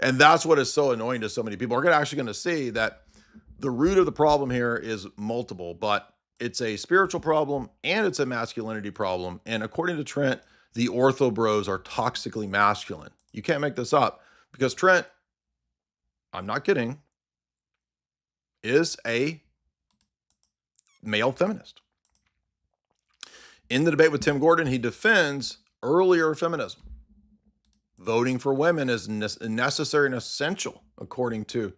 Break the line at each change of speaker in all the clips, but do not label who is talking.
And that's what is so annoying to so many people. We're actually going to see that the root of the problem here is multiple, but it's a spiritual problem and it's a masculinity problem. And according to Trent, the ortho bros are toxically masculine. You can't make this up because Trent, I'm not kidding, is a male feminist. In the debate with Tim Gordon, he defends earlier feminism. Voting for women is necessary and essential, according to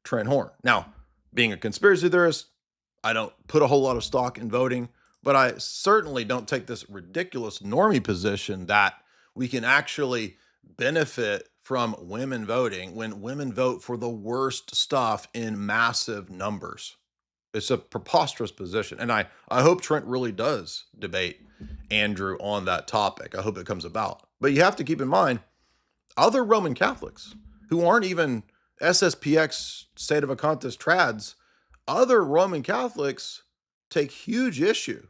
Trent Horn. Now, being a conspiracy theorist, I don't put a whole lot of stock in voting, but I certainly don't take this ridiculous normie position that we can actually benefit from women voting when women vote for the worst stuff in massive numbers. It's a preposterous position. And I hope Trent really does debate Andrew on that topic. I hope it comes about. But you have to keep in mind, other Roman Catholics who aren't even SSPX sedevacantist trads, other Roman Catholics take huge issue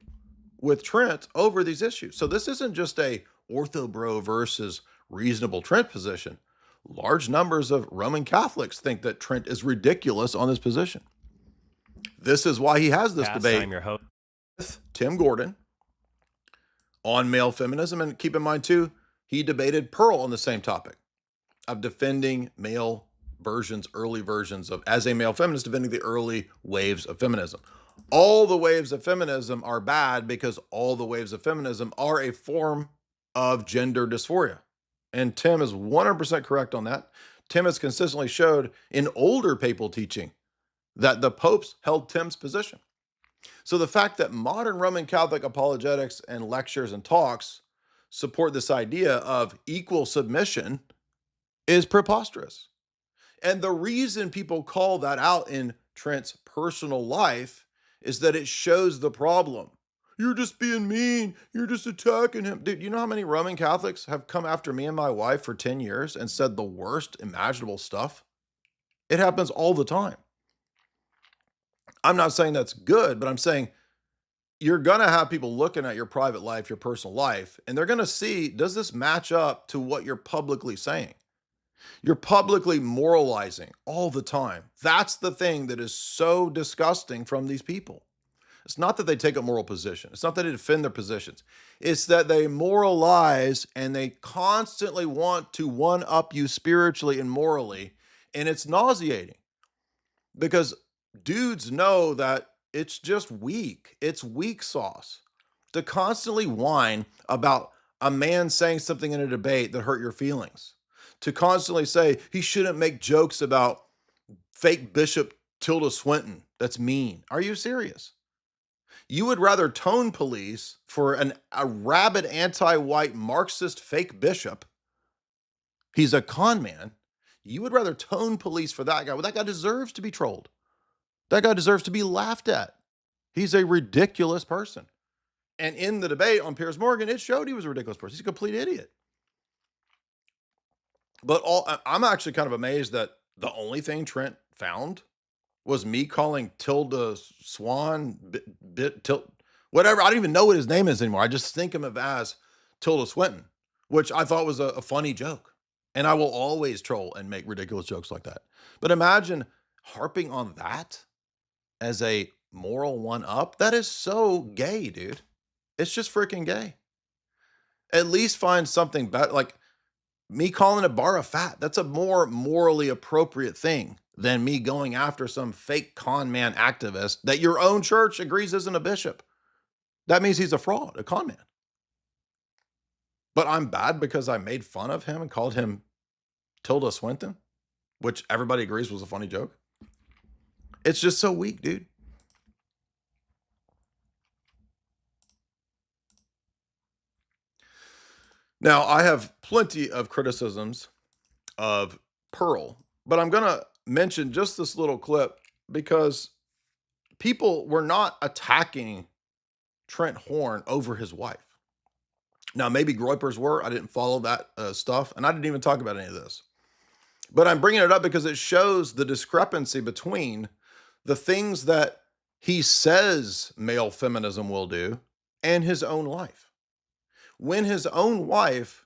with Trent over these issues. So this isn't just a ortho bro versus reasonable Trent position. Large numbers of Roman Catholics think that Trent is ridiculous on this position. This is why he has this debate with Tim Gordon on male feminism. And keep in mind, too, he debated Pearl on the same topic of defending male versions, early versions of, as a male feminist, defending the early waves of feminism. All the waves of feminism are bad because all the waves of feminism are a form of gender dysphoria. And Tim is 100% correct on that. Tim has consistently showed in older papal teaching that the popes held Tim's position. So the fact that modern Roman Catholic apologetics and lectures and talks support this idea of equal submission is preposterous. And the reason people call that out in Trent's personal life is that it shows the problem. You're just being mean. You're just attacking him. Dude, you know how many Roman Catholics have come after me and my wife for 10 years and said the worst imaginable stuff? It happens all the time. I'm not saying that's good, but I'm saying you're going to have people looking at your private life, your personal life, and they're going to see, does this match up to what you're publicly saying? You're publicly moralizing all the time. That's the thing that is so disgusting from these people. It's not that they take a moral position. It's not that they defend their positions. It's that they moralize and they constantly want to one-up you spiritually and morally, and it's nauseating because dudes know that it's just weak. It's weak sauce to constantly whine about a man saying something in a debate that hurt your feelings, to constantly say he shouldn't make jokes about fake Bishop Tilda Swinton. That's mean. Are you serious? You would rather tone police for a rabid anti-white Marxist fake bishop. He's a con man. You would rather tone police for that guy. Well, that guy deserves to be trolled. That guy deserves to be laughed at. He's a ridiculous person. And in the debate on Piers Morgan, it showed he was a ridiculous person. He's a complete idiot. But I'm actually kind of amazed that the only thing Trent found was me calling Tilda Swan, whatever. I don't even know what his name is anymore. I just think of him as Tilda Swinton, which I thought was a funny joke. And I will always troll and make ridiculous jokes like that. But imagine harping on that as a moral one-up. That is so gay, dude. It's just freaking gay. At least find something better. Like me calling a bar a fat. That's a more morally appropriate thing than me going after some fake con man activist that your own church agrees isn't a bishop. That means he's a fraud, a con man. But I'm bad because I made fun of him and called him Tilda Swinton, which everybody agrees was a funny joke. It's just so weak, dude. Now, I have plenty of criticisms of Pearl, but I'm going to mention just this little clip because people were not attacking Trent Horn over his wife. Now, maybe Groypers were. I didn't follow that stuff, and I didn't even talk about any of this. But I'm bringing it up because it shows the discrepancy between the things that he says male feminism will do and his own life. When his own wife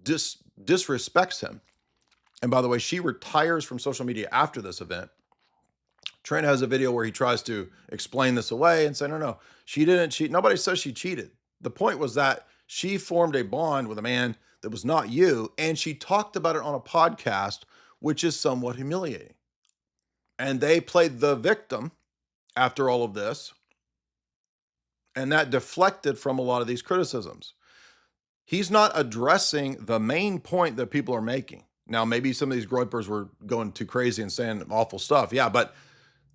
disrespects him And by the way, she retires from social media after this event. Trent has a video where he tries to explain this away and say, no, she didn't cheat. Nobody says she cheated. The point was that she formed a bond with a man that was not you, and she talked about it on a podcast, which is somewhat humiliating. And they played the victim after all of this, and that deflected from a lot of these criticisms. He's not addressing the main point that people are making. Now, maybe some of these groypers were going too crazy and saying awful stuff. Yeah, but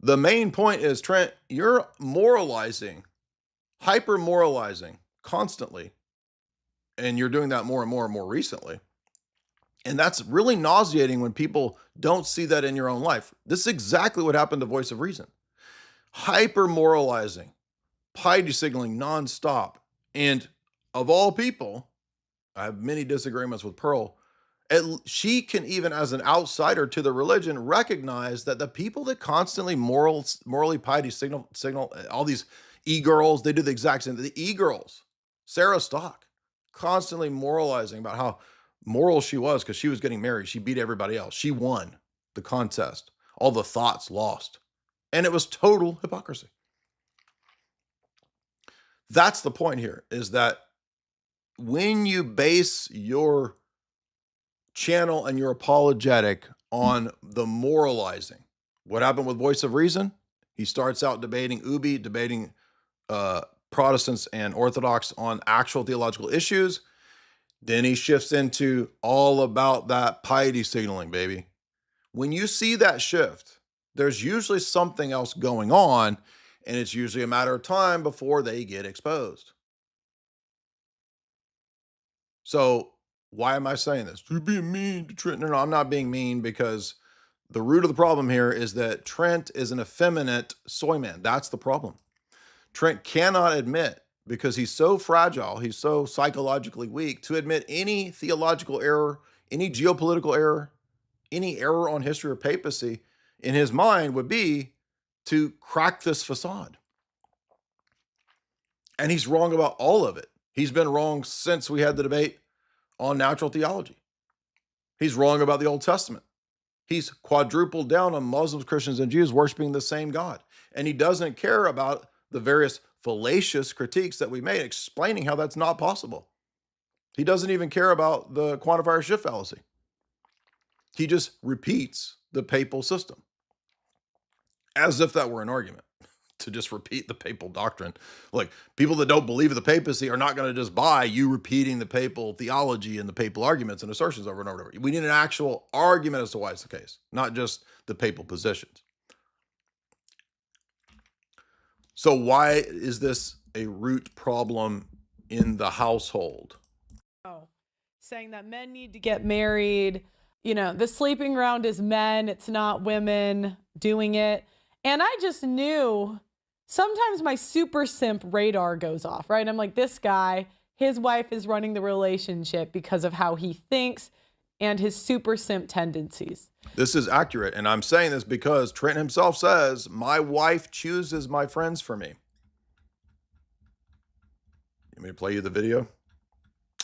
the main point is, Trent, you're moralizing, hyper moralizing constantly. And you're doing that more and more and more recently. And that's really nauseating when people don't see that in your own life. This is exactly what happened to Voice of Reason. Hyper moralizing, piety signaling nonstop. And of all people, I have many disagreements with Pearl. She can, even as an outsider to the religion, recognize that the people that constantly morally piety signal all these e-girls, they do the exact same. The e-girls, Sarah Stock, constantly moralizing about how moral she was because she was getting married. She beat everybody else. She won the contest. All the thoughts lost. And it was total hypocrisy. That's the point here, is that when you base your channel and your apologetic on the moralizing, what happened with Voice of Reason? He starts out debating debating Protestants and Orthodox on actual theological issues. Then he shifts into all about that piety signaling, baby. When you see that shift, there's usually something else going on, and it's usually a matter of time before they get exposed. So why am I saying this? You're being mean to Trent. No, I'm not being mean, because the root of the problem here is that Trent is an effeminate soy man. That's the problem. Trent cannot admit, because he's so fragile, he's so psychologically weak, to admit any theological error, any geopolitical error, any error on history or papacy in his mind would be to crack this facade. And he's wrong about all of it. He's been wrong since we had the debate on natural theology. He's wrong about the Old Testament. He's quadrupled down on Muslims, Christians, and Jews worshiping the same God. And he doesn't care about the various fallacious critiques that we made explaining how that's not possible. He doesn't even care about the quantifier shift fallacy. He just repeats the papal system as if that were an argument, to just repeat the papal doctrine. Like, people that don't believe in the papacy are not going to just buy you repeating the papal theology and the papal arguments and assertions over and over and over. We need an actual argument as to why it's the case, not just the papal positions. So why is this a root problem in the household?
Saying that men need to get married. The sleeping ground is men. It's not women doing it. And I just knew, sometimes my super simp radar goes off, right? I'm like, this guy, his wife is running the relationship because of how he thinks and his super simp tendencies.
This is accurate. And I'm saying this because Trent himself says, my wife chooses my friends for me. You want me to play you the video?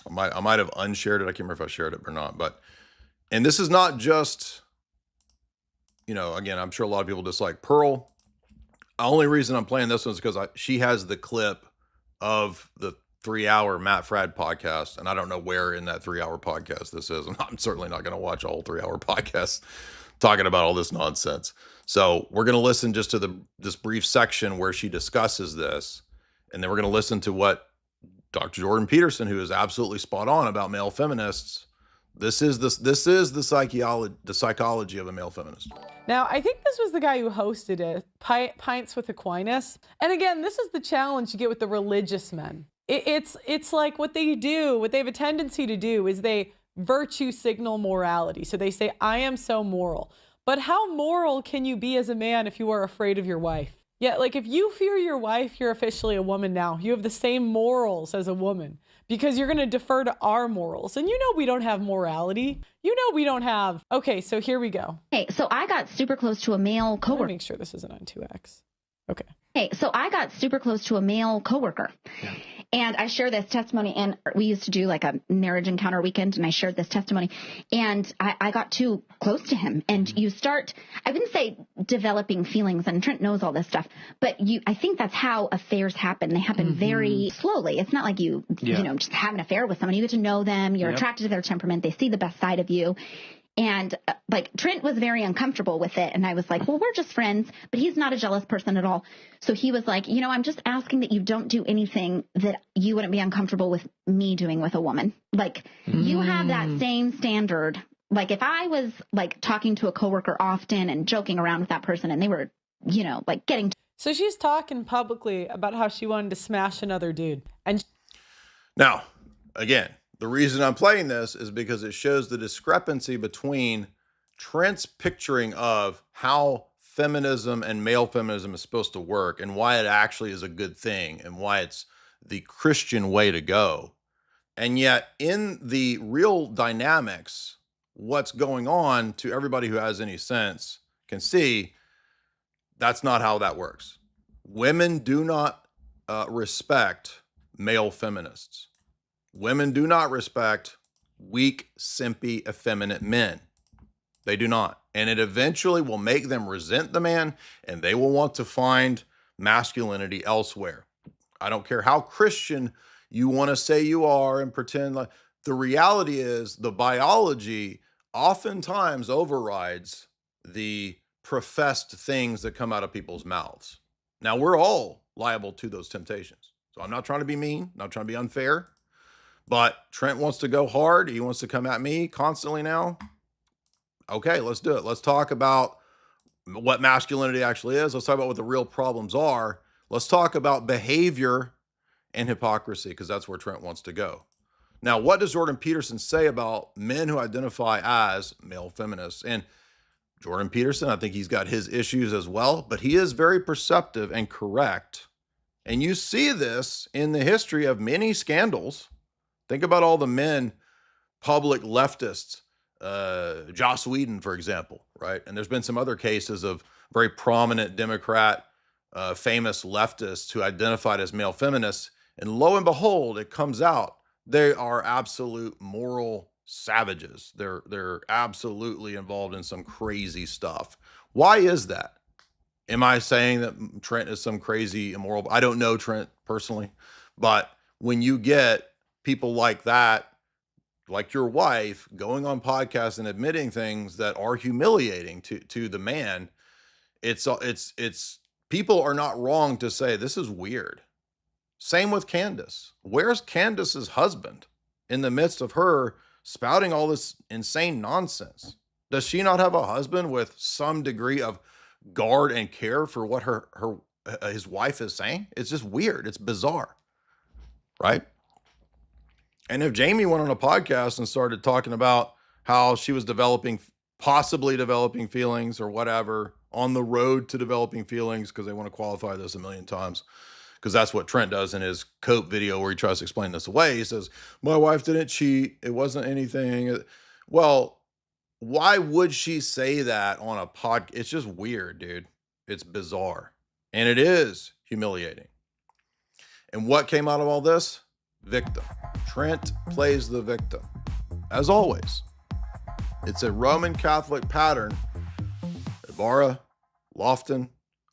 I might have unshared it. I can't remember if I shared it or not. And this is not just, again, I'm sure a lot of people dislike Pearl. The only reason I'm playing this one is because she has the clip of the 3-hour Matt Fradd podcast, and I don't know where in that 3-hour podcast this is. And I'm certainly not going to watch a whole 3-hour podcast talking about all this nonsense. So we're going to listen just to this brief section where she discusses this, and then we're going to listen to what Dr. Jordan Peterson, who is absolutely spot on about male feminists. This is the psychology of a male feminist.
Now, I think this was the guy who hosted it, Pints with Aquinas. And again, this is the challenge you get with the religious men. It's like what they have a tendency to do is they virtue signal morality. So they say, I am so moral. But how moral can you be as a man if you are afraid of your wife? Yeah, like if you fear your wife, you're officially a woman now. You have the same morals as a woman because you're going to defer to our morals. And we don't have morality. We don't have. Okay, so here we go.
Hey, so I got super close to a male
Let
coworker.
me make sure this isn't on 2X. Okay.
Hey, so I got super close to a male coworker. Yeah. And I shared this testimony, and we used to do like a marriage encounter weekend, and I shared this testimony, and I got too close to him. And you start, I wouldn't say developing feelings, and Trent knows all this stuff, but I think that's how affairs happen. They happen very slowly. It's not like you just have an affair with someone. You get to know them. You're attracted to their temperament. They see the best side of you. And like Trent was very uncomfortable with it. And I was like, well, we're just friends, but he's not a jealous person at all. So he was like, I'm just asking that you don't do anything that you wouldn't be uncomfortable with me doing with a woman. Like you have that same standard. Like if I was like talking to a coworker often and joking around with that person and they were, like getting.
So she's talking publicly about how she wanted to smash another dude. And
now, again, the reason I'm playing this is because it shows the discrepancy between Trent's picturing of how feminism and male feminism is supposed to work and why it actually is a good thing and why it's the Christian way to go. And yet in the real dynamics, what's going on, to everybody who has any sense can see, that's not how that works. Women do not respect male feminists. Women do not respect weak, simpy, effeminate men. They do not. And it eventually will make them resent the man, and they will want to find masculinity elsewhere. I don't care how Christian you want to say you are and pretend like. The reality is the biology oftentimes overrides the professed things that come out of people's mouths. Now, we're all liable to those temptations. So I'm not trying to be mean, not trying to be unfair. But Trent wants to go hard. He wants to come at me constantly now. Okay, let's do it. Let's talk about what masculinity actually is. Let's talk about what the real problems are. Let's talk about behavior and hypocrisy, because that's where Trent wants to go. Now, what does Jordan Peterson say about men who identify as male feminists? And Jordan Peterson, I think he's got his issues as well, but he is very perceptive and correct. And you see this in the history of many scandals. Think about all the men, public leftists, Joss Whedon, for example, right? And there's been some other cases of very prominent Democrat, famous leftists who identified as male feminists. And lo and behold, it comes out, they are absolute moral savages. They're absolutely involved in some crazy stuff. Why is that? Am I saying that Trent is some crazy immoral? I don't know Trent personally, but when you get people like that, like your wife, going on podcasts and admitting things that are humiliating to the man, it's people are not wrong to say this is weird. Same with Candace. Where's Candace's husband in the midst of her spouting all this insane nonsense? Does she not have a husband with some degree of guard and care for what his wife is saying? It's just weird. It's bizarre, right? And if Jamie went on a podcast and started talking about how she was possibly developing feelings or whatever, on the road to developing feelings, because they want to qualify this a million times, because that's what Trent does in his Cope video where he tries to explain this away. He says, my wife didn't cheat. It wasn't anything. Well, why would she say that on a podcast? It's just weird, dude. It's bizarre. And it is humiliating. And what came out of all this? Victim. Trent plays the victim, as always. It's a Roman Catholic pattern. Ibarra, Lofton,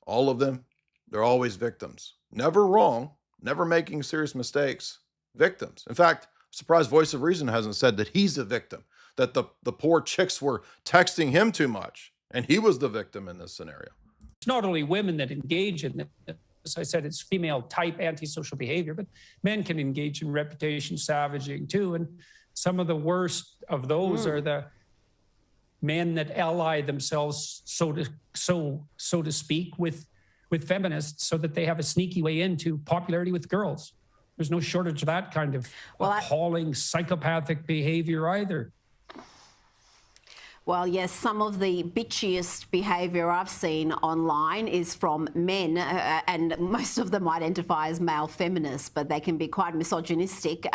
all of them, they're always victims. Never wrong, never making serious mistakes. Victims. In fact, I'm surprised Voice of Reason hasn't said that he's a victim, that the poor chicks were texting him too much, and he was the victim in this scenario.
It's not only women that engage in this. As I said, it's female type antisocial behavior, but men can engage in reputation savaging too. And some of the worst of those are the men that ally themselves, so to speak, with feminists, so that they have a sneaky way into popularity with girls. There's no shortage of that kind of appalling psychopathic behavior either.
Well, yes, some of the bitchiest behaviour I've seen online is from men, and most of them identify as male feminists, but they can be quite misogynistic.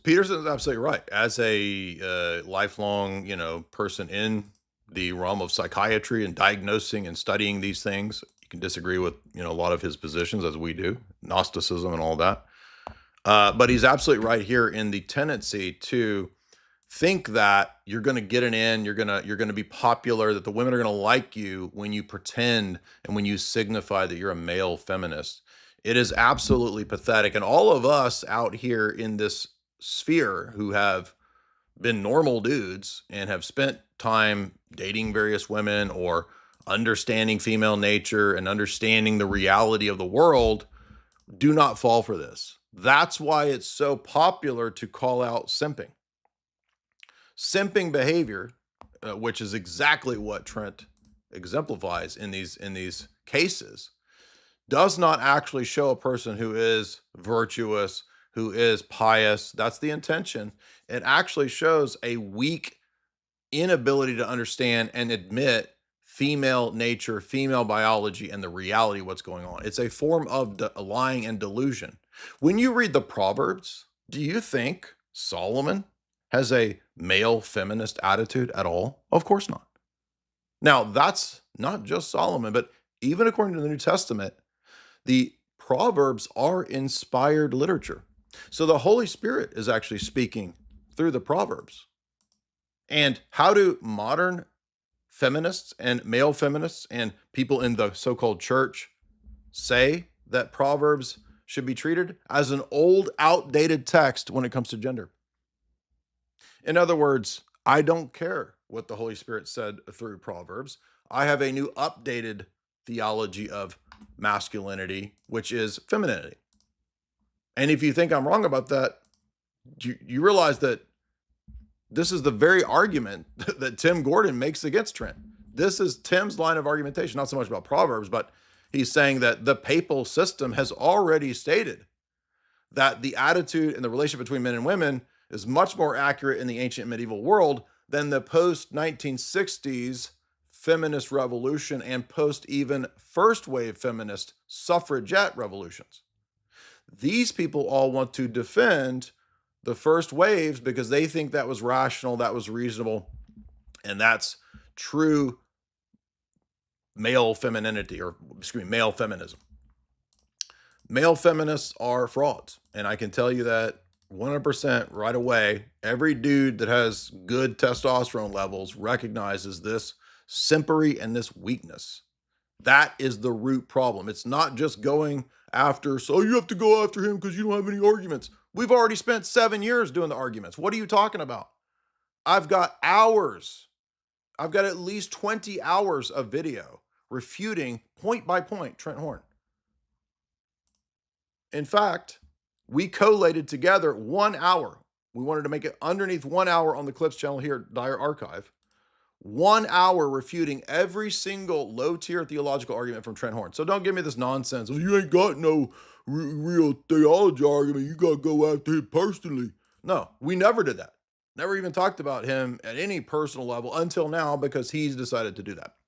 Peterson's absolutely right. As a lifelong, person in the realm of psychiatry and diagnosing and studying these things, can disagree with, a lot of his positions, as we do, Gnosticism and all that. But he's absolutely right here in the tendency to think that you're going to get an in, you're going to be popular, that the women are going to like you when you pretend and when you signify that you're a male feminist. It is absolutely pathetic. And all of us out here in this sphere who have been normal dudes and have spent time dating various women or understanding female nature and understanding the reality of the world do not fall for this. That's why it's so popular to call out simping. Simping behavior, which is exactly what Trent exemplifies in these cases, does not actually show a person who is virtuous, who is pious. That's the intention. It actually shows a weak inability to understand and admit female nature, female biology, and the reality of what's going on. It's a form of lying and delusion. When you read the Proverbs, do you think Solomon has a male feminist attitude at all? Of course not. Now, that's not just Solomon, but even according to the New Testament, the Proverbs are inspired literature. So the Holy Spirit is actually speaking through the Proverbs. And how do modern feminists and male feminists and people in the so-called church say that Proverbs should be treated? As an old, outdated text when it comes to gender. In other words, I don't care what the Holy Spirit said through Proverbs. I have a new updated theology of masculinity, which is femininity. And if you think I'm wrong about that, you realize that this is the very argument that Tim Gordon makes against Trent. This is Tim's line of argumentation, not so much about Proverbs, but he's saying that the papal system has already stated that the attitude and the relationship between men and women is much more accurate in the ancient medieval world than the post-1960s feminist revolution and post even first wave feminist suffragette revolutions. These people all want to defend the first waves because they think that was rational, that was reasonable, and that's true male femininity, or male feminism. Male feminists are frauds, and I can tell you that 100% right away. Every dude that has good testosterone levels recognizes this simpery and this weakness. That is the root problem. It's not just going after, so you have to go after him because you don't have any arguments. We've already spent 7 years doing the arguments. What are you talking about? I've got hours. I've got at least 20 hours of video refuting point by point Trent Horn. In fact, we collated together 1 hour. We wanted to make it underneath 1 hour on the Clips channel here at Dyer Archive. 1 hour refuting every single low-tier theological argument from Trent Horn. So don't give me this nonsense. Well, you ain't got no real theology argument. You got to go after him personally. No, we never did that. Never even talked about him at any personal level until now because he's decided to do that.